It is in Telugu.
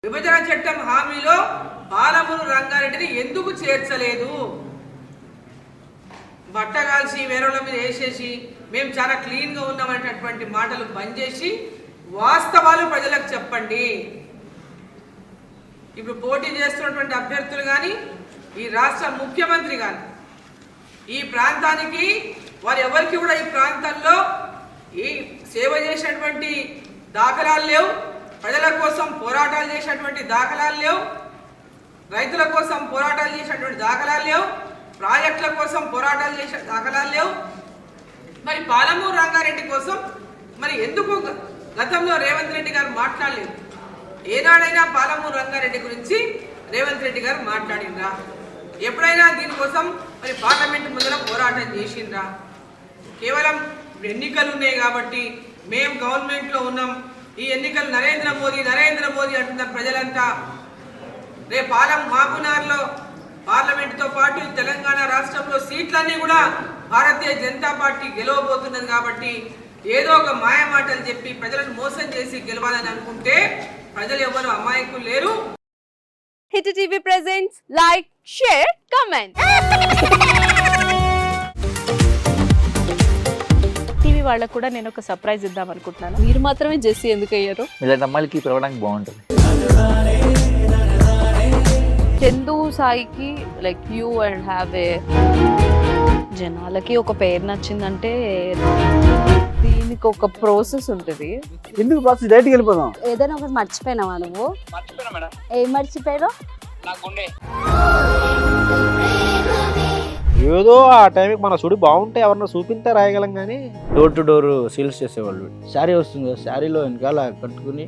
విభజన చట్టం హామీలో పాలమూరు రంగారెడ్డిని ఎందుకు చేర్చలేదు? బట్టగాల్సి వేరేల మీద వేసేసి మేము చాలా క్లీన్గా ఉన్నామనేటటువంటి మాటలు బంద్ చేసి వాస్తవాలు ప్రజలకు చెప్పండి. ఇప్పుడు పోటీ చేస్తున్నటువంటి అభ్యర్థులు కానీ ఈ రాష్ట్ర ముఖ్యమంత్రి కానీ ఈ ప్రాంతానికి వారు ఎవరికి కూడా ఈ ప్రాంతంలో ఈ సేవ చేసినటువంటి దాఖలాలు లేవు, ప్రజల కోసం పోరాటాలు చేసినటువంటి దాఖలాలు లేవు, రైతుల కోసం పోరాటాలు చేసినటువంటి దాఖలాలు లేవు, ప్రాజెక్టుల కోసం పోరాటాలు చేసిన దాఖలాలు లేవు. మరి పాలమూరు రంగారెడ్డి కోసం మరి ఎందుకు గతంలో రేవంత్ రెడ్డి గారు మాట్లాడలేదు? ఏనాడైనా పాలమూరు రంగారెడ్డి గురించి రేవంత్ రెడ్డి గారు మాట్లాడిండ్రా? ఎప్పుడైనా దీనికోసం మరి పార్లమెంట్ ముందర పోరాటం చేసిండ్రా? కేవలం ఎన్నికలు ఉన్నాయి కాబట్టి మేము గవర్నమెంట్లో ఉన్నాం, ఈ ఎన్నికలు నరేంద్ర మోదీ అంటున్న ప్రజలంతా. రేపు మాపునార్లో పార్లమెంటుతో పాటు తెలంగాణ రాష్ట్రంలో సీట్లన్నీ కూడా భారతీయ జనతా పార్టీ గెలవబోతున్నది కాబట్టి ఏదో ఒక మాయ మాటలు చెప్పి ప్రజలను మోసం చేసి గెలవాలని అనుకుంటే ప్రజలు ఎవరు అమాయకులు లేరు. Hit TV presents like, share, comment. TV వాళ్ళకు కూడా నేను ఒక సర్ప్రైజ్ ఇద్దాం అనుకుంటున్నాను. మీరు మాత్రమే జెస్సీ ఎందుకు అయ్యారు? ఇలాంటి అమ్మాయిలకి పిలవడానికి బాగుంటుంది. చందు సాయికి like you and have a జనాలకి ఒక పేరు నచ్చిందంటే దీనికి ఒక ప్రాసెస్ ఉంటుంది. ఎందుకు ప్రాసెస్? డైరెక్ట్కి వెళ్ళిపోదాం. ఏదైనా ఒకటి మర్చిపోయినావా నువ్వు? ఏం మర్చిపోయావు? ఏదో ఆ టైంకి మన సుడి బాగుంటే ఎవరన్నా చూపిస్తే రాయగలం కానీ డోర్ టు డోర్ సేల్స్ చేసేవాళ్ళు. శారీ వస్తుంది, శారీలో వెనకాల కట్టుకుని